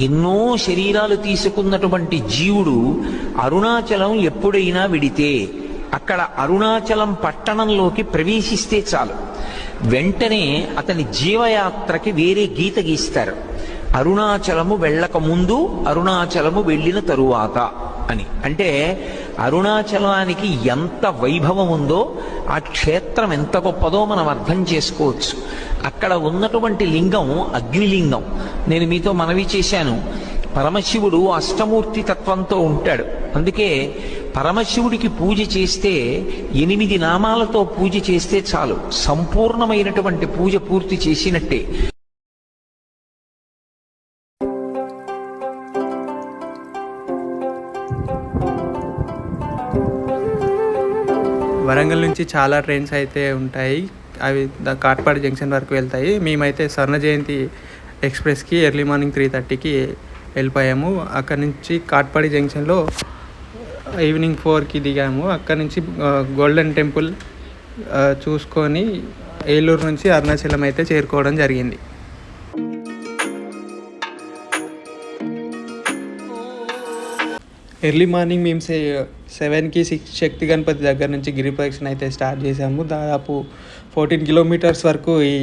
ఎన్నో శరీరాలు తీసుకున్నటువంటి జీవుడు అరుణాచలం ఎప్పుడైనా విడితే, అక్కడ అరుణాచలం పట్టణంలోకి ప్రవేశిస్తే చాలు, వెంటనే అతని జీవయాత్రకి వేరే గీత గీస్తారు. అరుణాచలము వెళ్ళక ముందు, అరుణాచలము వెళ్ళిన తరువాత అని. అంటే అరుణాచలానికి ఎంత వైభవం ఉందో, ఆ క్షేత్రం ఎంత గొప్పదో మనం అర్థం చేసుకోవచ్చు. అక్కడ ఉన్నటువంటి లింగం అగ్నిలింగం. నేను మీతో మనవి చేశాను, పరమశివుడు అష్టమూర్తి తత్వంతో ఉంటాడు. అందుకే పరమశివుడికి పూజ చేస్తే 8 నామాలతో పూజ చేస్తే చాలు, సంపూర్ణమైనటువంటి పూజ పూర్తి చేసినట్టే. వరంగల్ నుంచి చాలా ట్రైన్స్ అయితే ఉంటాయి, అవి కాట్పాడి జంక్షన్ వరకు వెళ్తాయి. మేమైతే స్వర్ణ జయంతి ఎక్స్ప్రెస్కి ఎర్లీ మార్నింగ్ 3:30కి వెళ్ళిపోయాము. అక్కడ నుంచి కాట్పాడి జంక్షన్లో ఈవినింగ్ 4కి దిగాము. అక్కడ నుంచి గోల్డెన్ టెంపుల్ చూసుకొని ఏలూరు నుంచి అరుణాచలం అయితే చేరుకోవడం జరిగింది. ఎర్లీ మార్నింగ్ మేము 7కి శక్తి గణపతి దగ్గర నుంచి గిరి ప్రదక్షిణ అయితే స్టార్ట్ చేసాము. దాదాపు 14 కిలోమీటర్స్ వరకు ఈ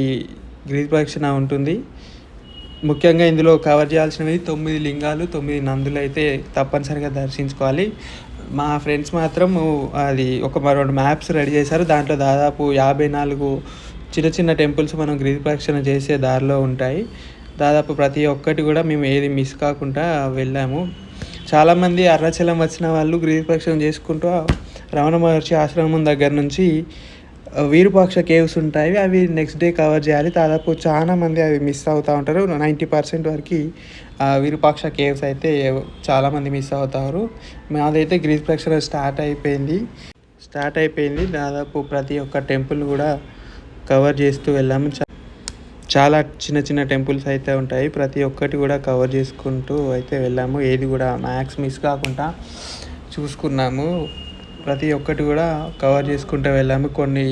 గిరి ప్రదక్షిణ ఉంటుంది. ముఖ్యంగా ఇందులో కవర్ చేయాల్సినవి 9 లింగాలు, 9 నందులు అయితే తప్పనిసరిగా దర్శించుకోవాలి. మా ఫ్రెండ్స్ మాత్రం అది ఒక 2 మ్యాప్స్ రెడీ చేశారు. దాంట్లో దాదాపు 54 చిన్న చిన్న టెంపుల్స్ మనం గిరి ప్రదక్షిణ చేసే దారిలో ఉంటాయి. దాదాపు ప్రతి ఒక్కటి కూడా మేము ఏది మిస్ కాకుండా వెళ్ళాము. చాలామంది అరుణాచలం వచ్చిన వాళ్ళు గిరి ప్రదక్షిణ చేసుకుంటూ రమణ మహర్షి ఆశ్రమం దగ్గర నుంచి విరూపాక్ష కేవ్స్ ఉంటాయి, అవి నెక్స్ట్ డే కవర్ చేయాలి. దాదాపు చాలామంది అవి మిస్ అవుతూ ఉంటారు. 90% వరకు విరూపాక్ష కేవ్స్ అయితే చాలామంది మిస్ అవుతారు. మాదైతే గిరి ప్రదక్షిణ స్టార్ట్ అయిపోయింది. దాదాపు ప్రతి ఒక్క టెంపుల్ కూడా కవర్ చేస్తూ వెళ్ళాము. చాలా చిన్న చిన్న టెంపుల్స్ అయితే ఉంటాయి, ప్రతి ఒక్కటి కూడా కవర్ చేసుకుంటూ అయితే వెళ్ళాము. ఏది కూడా మ్యాక్స్ మిస్ కాకుండా చూసుకున్నాము. ప్రతి ఒక్కటి కూడా కవర్ చేసుకుంటూ వెళ్ళాము. కొన్ని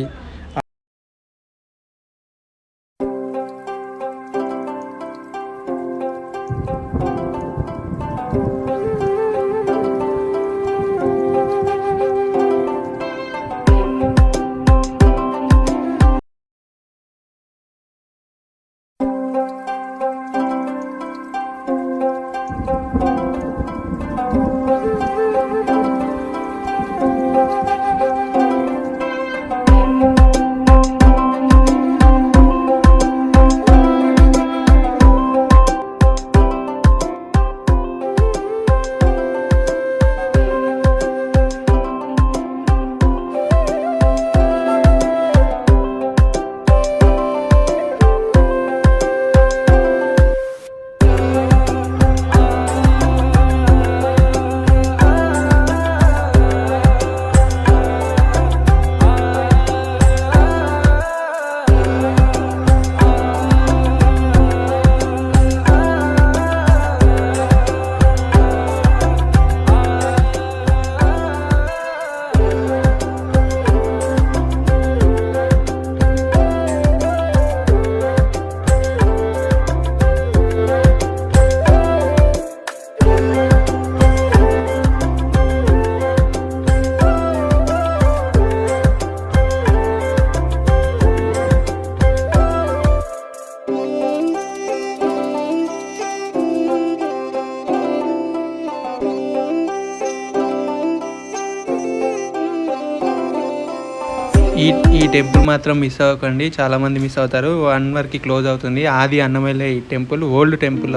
ఈ టెంపుల్ మాత్రం మిస్ అవ్వకండి, చాలామంది మిస్ అవుతారు. 1 వరకు క్లోజ్ అవుతుంది. ఆది అన్నమయ్య ఈ temple, old temple.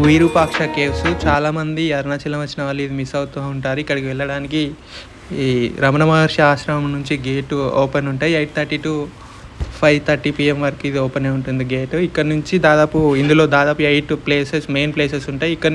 Virupaksha caves, చాలామంది అరుణాచలం వచ్చిన వాళ్ళు ఇది మిస్ అవుతూ ఉంటారు. ఇక్కడికి వెళ్ళడానికి ఈ రమణ మహర్షి ఆశ్రమం నుంచి గేటు ఓపెన్ ఉంటాయి. 8:30 to 5:30 PM వరకు ఇది ఓపెన్ ఉంటుంది గేటు. ఇక్కడ నుంచి ఇందులో దాదాపు 8 మెయిన్ ప్లేసెస్ ఉంటాయి. ఇక్కడ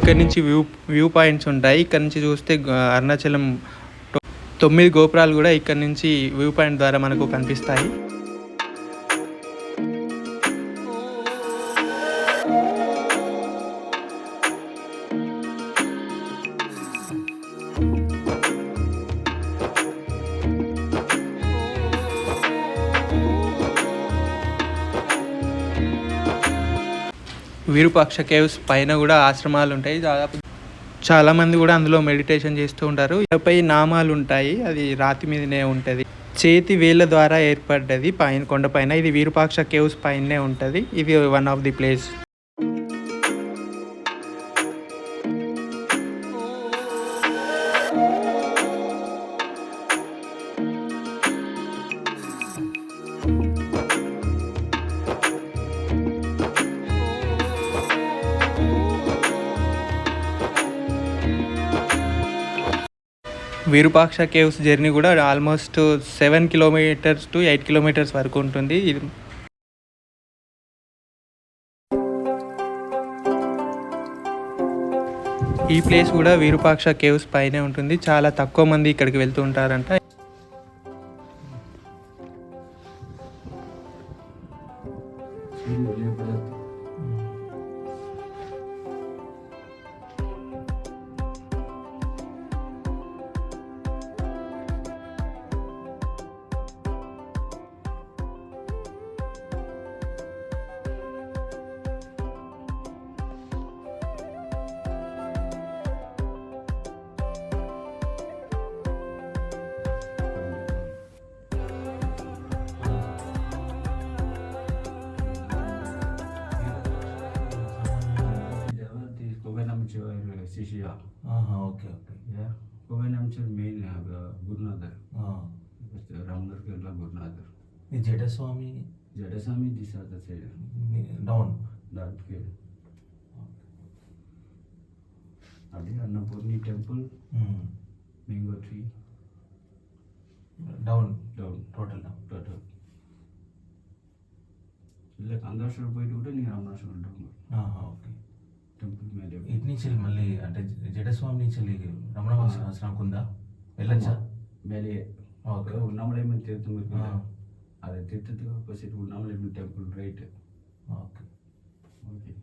ఇక్కడ నుంచి వ్యూ పాయింట్స్ ఉంటాయి. ఇక్కడ నుంచి చూస్తే అరుణాచలం 9 గోపురాలు కూడా ఇక్కడ నుంచి వ్యూ పాయింట్ ద్వారా మనకు కనిపిస్తాయి. విరూపాక్ష కేవ్స్ పైన కూడా ఆశ్రమాలు ఉంటాయి. దాదాపు చాలామంది కూడా అందులో మెడిటేషన్ చేస్తూ ఉంటారు. పై నామాలు ఉంటాయి, అది రాతి మీదనే ఉంటుంది. చేతి వేళ్ళ ద్వారా ఏర్పడ్డది పైన కొండపైన. ఇది విరూపాక్ష కేవ్స్ పైనే ఉంటుంది. ఇది one of the place. Virupaksha caves journey కూడా ఆల్మోస్ట్ 7 కిలోమీటర్స్ టు 8 కిలోమీటర్స్ వరకు ఉంటుంది. ఇది ఈ ప్లేస్ కూడా విరూపాక్ష కేవ్స్ పైనే ఉంటుంది. చాలా తక్కువ మంది ఇక్కడికి వెళ్తూ ఉంటారంట. Shishiya. Okay, okay. Yeah. Kovenamchal main Gurunadar. Ramnar Kerala Gurunadar. The Jedaswami Jadasami, this other side. down. That kid. Adi Annapurni temple, mango tree. Down. Total. Like Andashur boy to the Ramnashur down. Okay. Temple made ఇటు నుంచి మళ్ళీ అంటే జడస్వామి నుంచి రమణ ఆశ్రమం ఉందా, వెళ్ళచ్చా? ಮೇಲೆ okay. Unnamalai ತೀರ್ಥ ಅದೇ ತೀರ್ಥದ opposite Unnamalai temple right. Okay. Okay.